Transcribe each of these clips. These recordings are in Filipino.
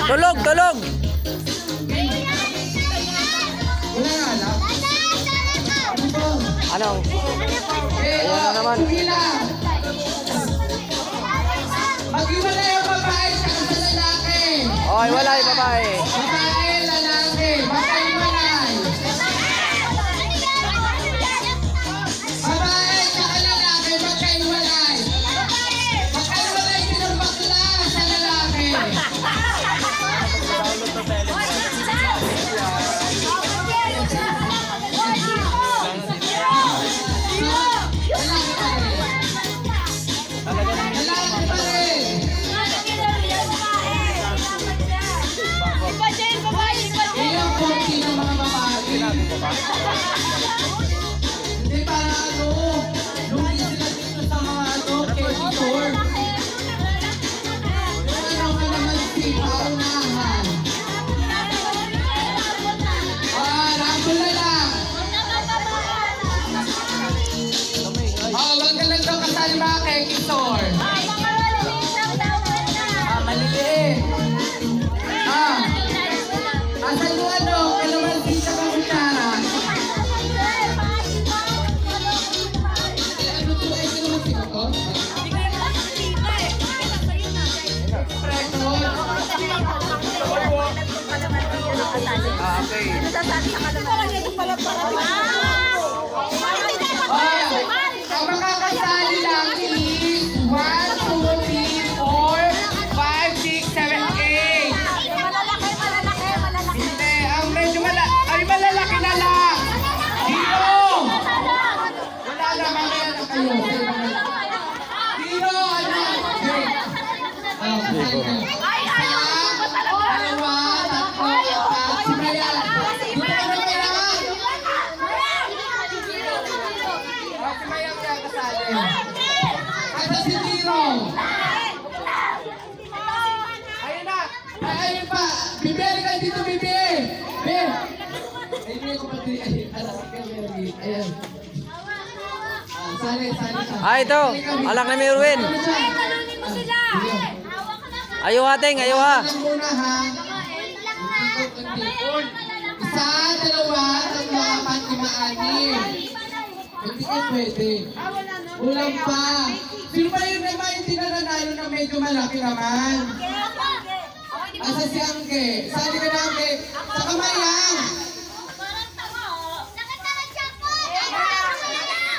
Tulog, tulog. Ano? Ayan na naman. Mag-iwalay ang babae sa lalaki. Oy, walay babae. Babae, lalaki. Magkaiwalay. Babae sa lalaki, magkaiwalay. Magkaiwalay din ang bakla sa lalaki. Lalaki pa rin. Ilang konti ng mga babae. Hindi para ano, lugi sila dito sa mga ano, candy store. Ano ka naman si paunahan? Rambol na lang. Wag ka lang daw kasali mga candy store. Maliliit. Asan yung ano, kalamansi sa kutsara? Ano to? Ay, kalamansi ba to? Preso. Okay. Ang makakasali lang is 1, 2, 3, 4, 5, 6, 7, 8. Hindi, ang medyo malalaki na lang. Dino! Wala na, mamaya na kayo. Dino, ano? Okay. Dalawa, tatlo, apat, si Mayan. Dito ka na, Mayan. Si Mayan kaya kasali. Asa si Dino? Ayun na. Ayun pa. Bibi, ka dito, Bibi. Bibi. Ayun ko pati. Ayan. Sali ka. Ah, ito. Alak na Merwin. Ayaw hating, ayaw ha. Muna ha. Isa, dalawa, tatlo, apat, lima, anim. Hindi ka pwede. Ulang pa. Sino ba yun naman yung tinananalo na medyo malaki naman? Asa si Angge? Sali ka na Angge? Sa kamayang!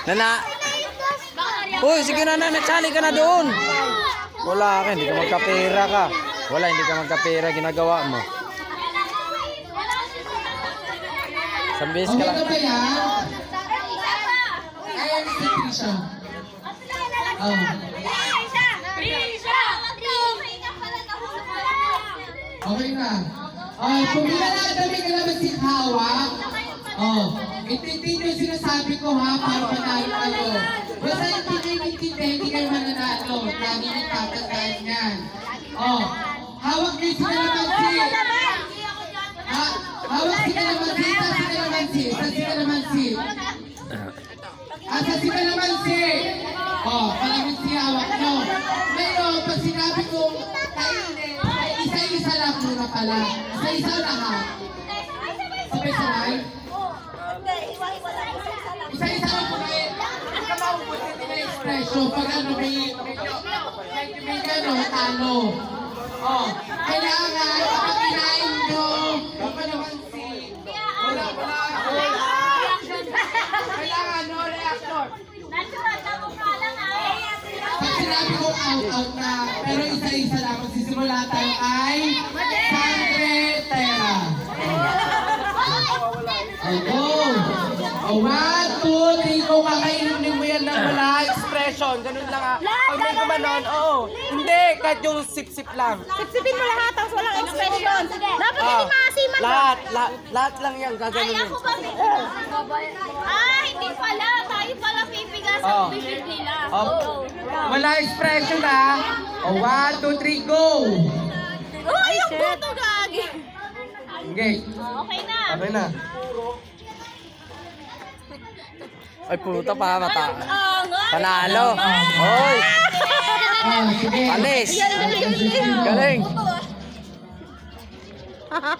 Nana. Uy, sige na, nagsali ka na doon. Wala ka, hindi ka magkapera ka. Wala, hindi ka magkapera, ginagawa mo. Sambis ka Okay lang. ka ba yan? Ayan si Trisha. Okay na. Pumila na kami kalamansi hawak. Intindi nyo sinasabi ko ha, para panalo kayo. Basta hindi kayo mananalo. Lagi nyo tatandaan yan. Hawak nyo si kalamansi. Hawak si kalamansi, sa si kalamansi. Asa si kalamansi. Kalamansi hawak nyo. Ngayon, pag sinabi kong kainin, isa-isa lang muna pala. Isa-isa lahat. Sabay-sabay. Isa-isa lang po kayo. Huwag ka maubutin nila yung expression. Pag ano, may gano'n, talo. Kailangan, kapag kinain nyo, yung kalamansi, wala. Kailangan, no reaction. Pag sinabi ko out na, pero isa-isa lang, magsisimula tayo ay Sangre Terra. Go! 1, 2, 3, kung kakainunin mo yan ng wala expression, ganun lang ha. Pag may gumanon, hindi, kahit yung sip-sip lang. Sipsipin mo lahat, tapos walang expression. Dapat hindi maasiman mo. Lahat lang yan, gaganon yun. Hindi pala. Tayo pala pipigas ang bibig nila. Wala expression ha. 1, 2, 3, go! Yung buto gagi. Okay. Okay na. Okay na. Ay, puta pa, mata. Angat. Panalo. Hoy! Sige. Alis. Galing.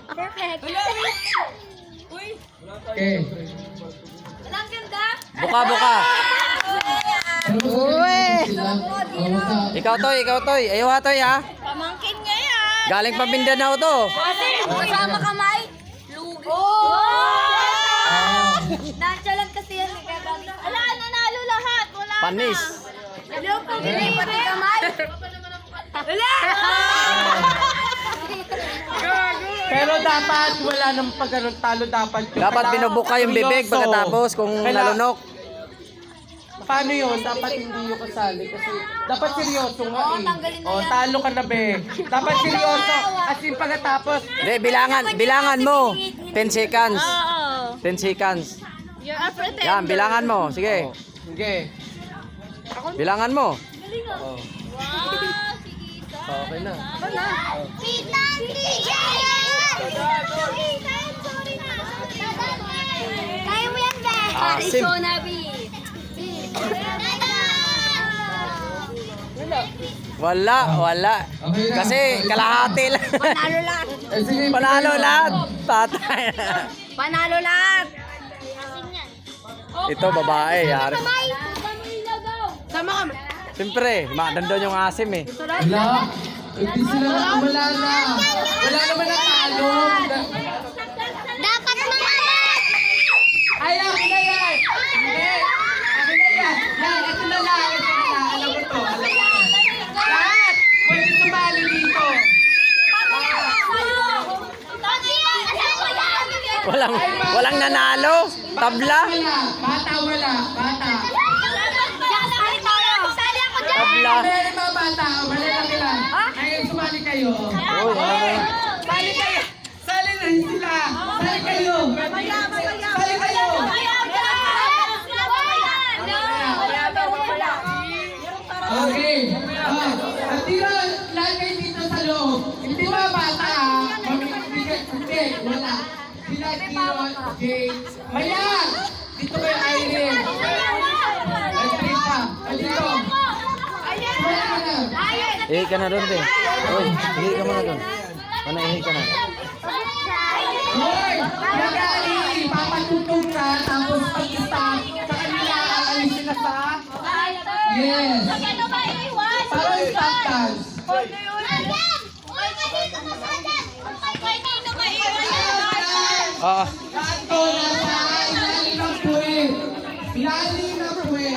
Perfect. Okay. Walang ganda. Buka. Uy! Ikaw toy. Ayaw ha toy ha. Pamangkin nga yan. Galing pa Mindanao to. Kasama kamay. Lugi. Nonchalant kasi yan. Ala, nanalo lahat. Wala na. Panis. Hello po, pati kamay. Wala! Pero dapat wala nang pagkaroon talo dapat. Dapat binubuka yung bibig pagkatapos kung nalunok. Paano yun? Dapat hindi yung kasali kasi dapat seryoso nga Oo, eh. tanggalin na O, yan. talo ka na be. Dapat seryoso. As in pagkatapos. Hindi, bilangan mo. 10 seconds. Oo. 10 seconds. You're a pretender. Yan, bilangan mo. Sige. Sige. Bilangan mo. Oh. Wow, sige. Okay na. Titan, kaya mo yan, be. Asim. Arizona, B. Wala. Okay na. Kasi kalahati lang. Panalo lahat. Sige. Panalo lahat. Patay. Panalo lahat. Ito, babae. Yari. Sama kami. Siyempre, nandun yung asim eh. Wala. Hindi sila wala na. Wala naman na talo. Dapat mga Ay, akin na yan. Hindi. Akin na yan. Yan, ito na lang. Alam mo to. Lahat. Pwede sumali dito. Walang nanalo. Tabla. Bata wala. Bata. Tabla. Meron mga bata. Malalaki lang. Ngayon sumali kayo. Oh, Sali kayo. Sali na rin sila. Sali kayo. Sali kayo. Okay. Hindi na lahat kayo dito sa loob. Hindi mga bata. Hindi. Wala. Sila Kiro, Jay. Maya! Dito kayo Irene. Patricia. Dito. Ihi ka na doon, te. Uy, ihi ka muna doon. Ihi ka na. Hoy! Nagali! Papatutong ka. Tapos pag-stop. Sa kanila, aalis sila sa... Yes. Parang stop dance. Ah, Kanto nasa ilalim ng puwet. Ilalim ng puwet.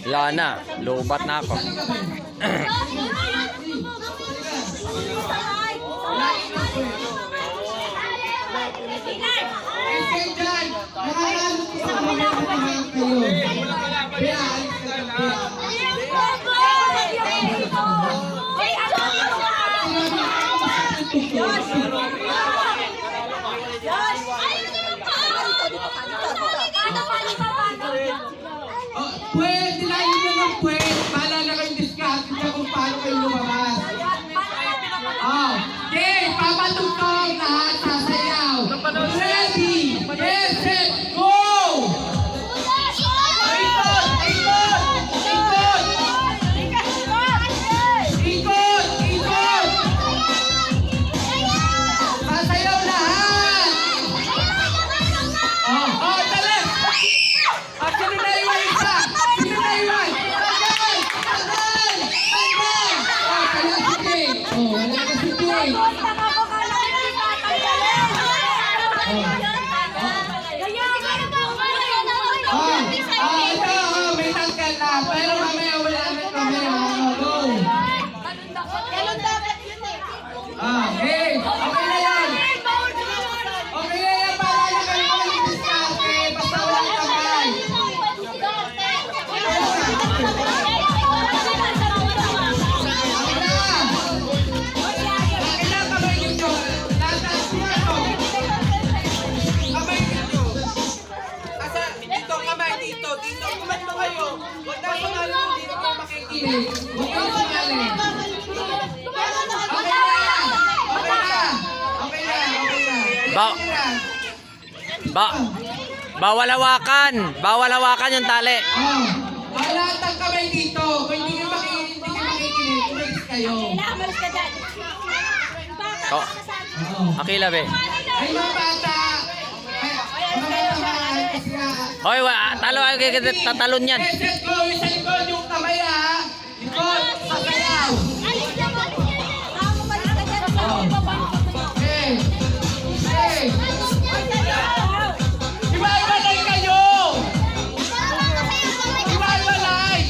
wala na. Lubat na ako. Eh, kayo dyan. Nakakalo ko sa mga kapatid kayo. Kaya, alis ka lang. Kaya. Puwet, ilalim na ng puwet. Bahala na kayong discount kung paano kayo lumabas. Okay, papatugtog lahat sasayaw. Ready? Yes, set, go! Ikot! Ikot! Ikot! Ikot! Ikot! Sasayaw lahat! Dali! Sino na iwan isa? Sino na iwan? Tagal! Tagal! Tagal! Kaya si Jay. Wala ka si Jay. Ito, may tangkal na. Pero mamaya wala na kami. Go! Hey! Okay na yan! Okay na yan! Para na kayo mag-discarte. Basta walang kamay. Okay na! Okay na, kamay ninyo. Tataas mo ako. Kamay ninyo. Asa, dito kamay, dito. Dito, kumanto kayo. Huwag na sumali mo, dito ko makikinig. Huwag kayo sumali. Okay na! Okay na! Okay na! Okay na! Ba- Bawal hawakan. Bawal hawakan yung tali. Lahat ng kamay dito. Kung hindi kayo kayo. Inaamal ka dyan. Oh, Oo. Akila be. Ay, mga bata. Mga bata kasi Hoy, talo tatalon yan. set go, isa likod yung kamay ha. Likod, sasayaw. Alis na mo. Nakakabalik ka dyan. Okay. Okay. Iwalay kayo! Iwalay!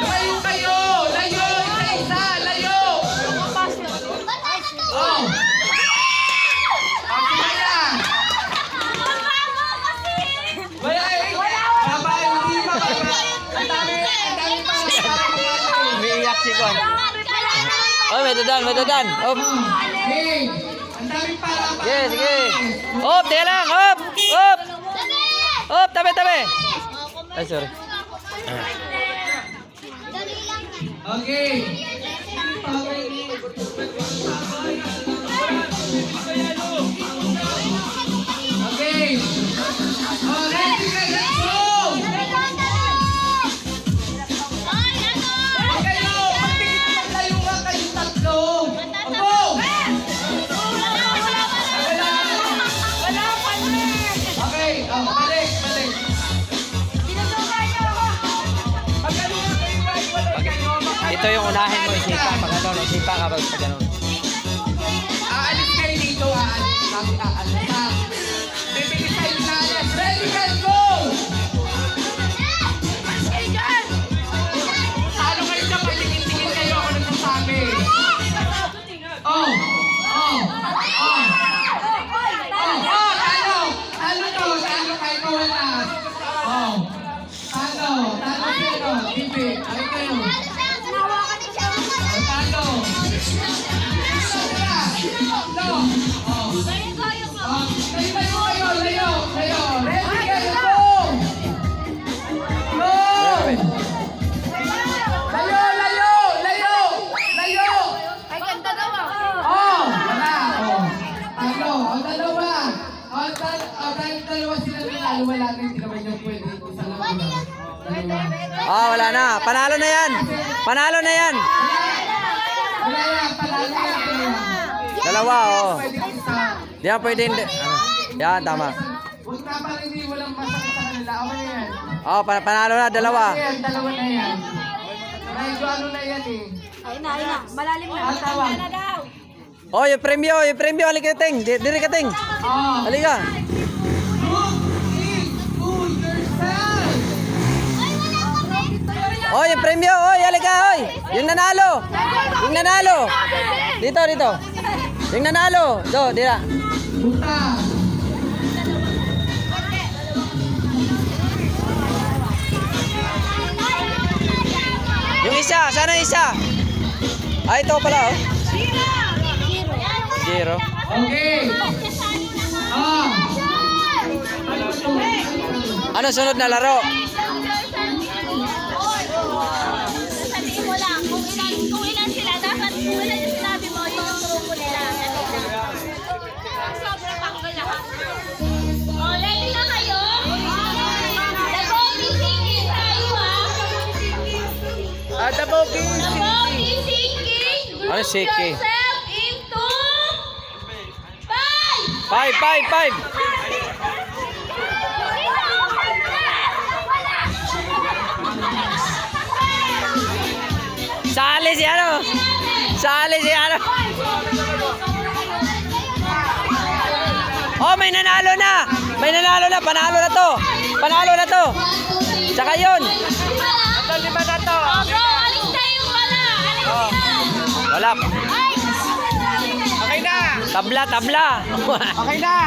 Layo kayo! Layo! Isa-isa! Layo! Oh! Okay na yan! Wala eh! Baba, hindi mababa! Ang dami para mga Umiiyak si Kwan. Oh, may dadan. Oh. Hey! Ang dami para Sige, sige. Hop, teka lang. Hop. Hop. Hop, tabi. Ay, sorry. Okay. Okay. Oh, ready ka, let's go! Kayo, maglayo nga kayong tatlo. Opo! Okay, balik. Ito yung unahin mo, isipa. Pag ano, isipa ka pag ganun. Aalis kayo dito, aalis. Bakit aalis na? Bibigis kayo na alis. Ready, let's go! Talo kayo dyan, paligid-tigil kayo ako nagsasabi. Oh! Talo kayo ko wala. Oh! Talo sino? Bibi, ay kayo. Talo. No! Oh! Layo! Ready, let's go! Go! Layo! Ay, ganda daw Oh! Wala! Oh! Talo! O, dalawa! Dahil dalawa sila nanalo, wala na, hindi naman yung pwede. Isa lang yun. Dalawa. Wala na. Panalo na yan. Wala yan, panalo yan. Dalawa, oh. Pwede isa. Di yan pwede hindi. Yan, tama. Huwag tama rin, hindi walang masakit sa kanila. Okay na yan. Oh, panalo na, dalawa. Ayan, dalawa na yan. Medyo ano na yan eh. Ay na. Malalim na. Ang tawag. na daw. Oh, yung premyo. Halika, Ting. Diri ka, Ting. Oh. Halika. Oh, yung premyo. Oy, halika, oy. Yung nanalo. Dito. Yung nanalo. Dira. Punta. Yung isa, sana isa. Ah, ito pala, oh. Zero. Okay. Ah. Ano sunod na laro? Sabihin mo lang, kung ilan sila, dapat kung ilan yung sinabi mo, yung grupo nila. Sobrang tanggal lahat. Oh, ready na kayo? The Bobby Singing tayo, ha? The Bobby. The Bobby Singing. Ano Group singing? yourself into 5. 5. Sali si ano? Oh, may nanalo na. Panalo na to. Tsaka yun. Lima na to. Opo, alis tayo pala. Alis na. Wala. Ay! Okay na. Tabla. Okay na.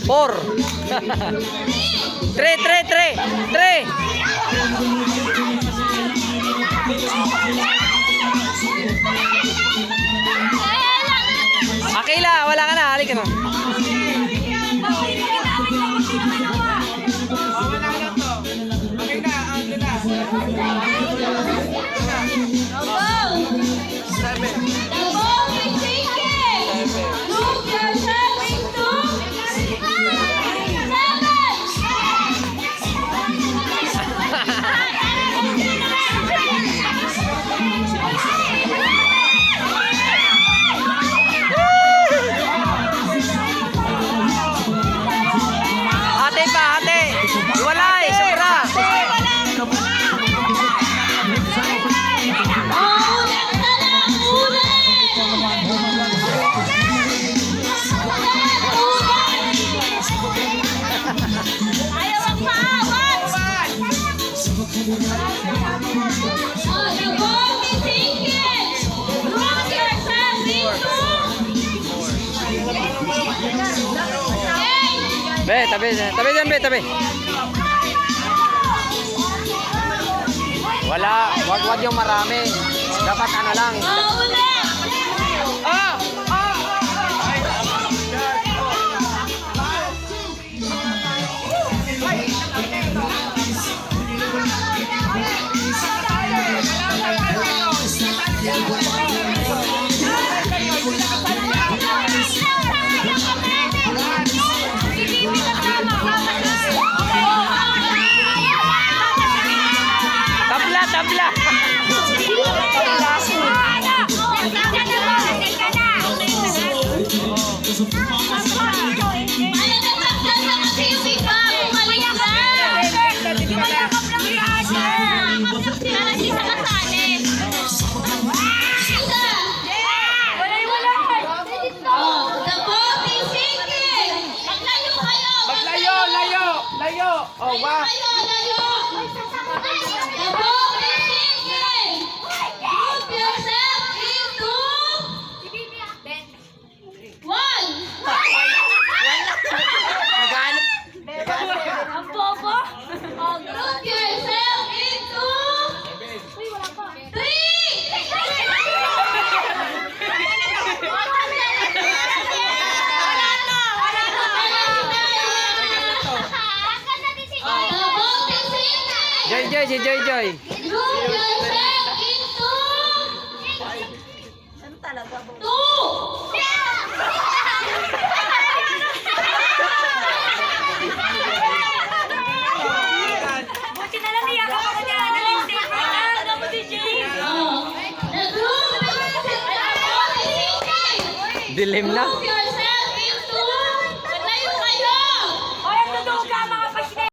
Four. 3. Akila, wala ka na. Halika na. Okay na, ano na. The ball is sinking. Move yourself into the ball is sinking. Group yourself into. Be, tabi dyan, be, tabi. Wala, wag yung marami. Dapat ano lang. Ulit. Tabla, tabla. Layo. Oh, wow. The ball is sinking. Group yourself into one. Ang bobo. Group yourself into three. The ball is sinking. Joy, si Joy. Group yourself into two. Buti na lang niya ako niya. The group is sinking. Dilim na. Group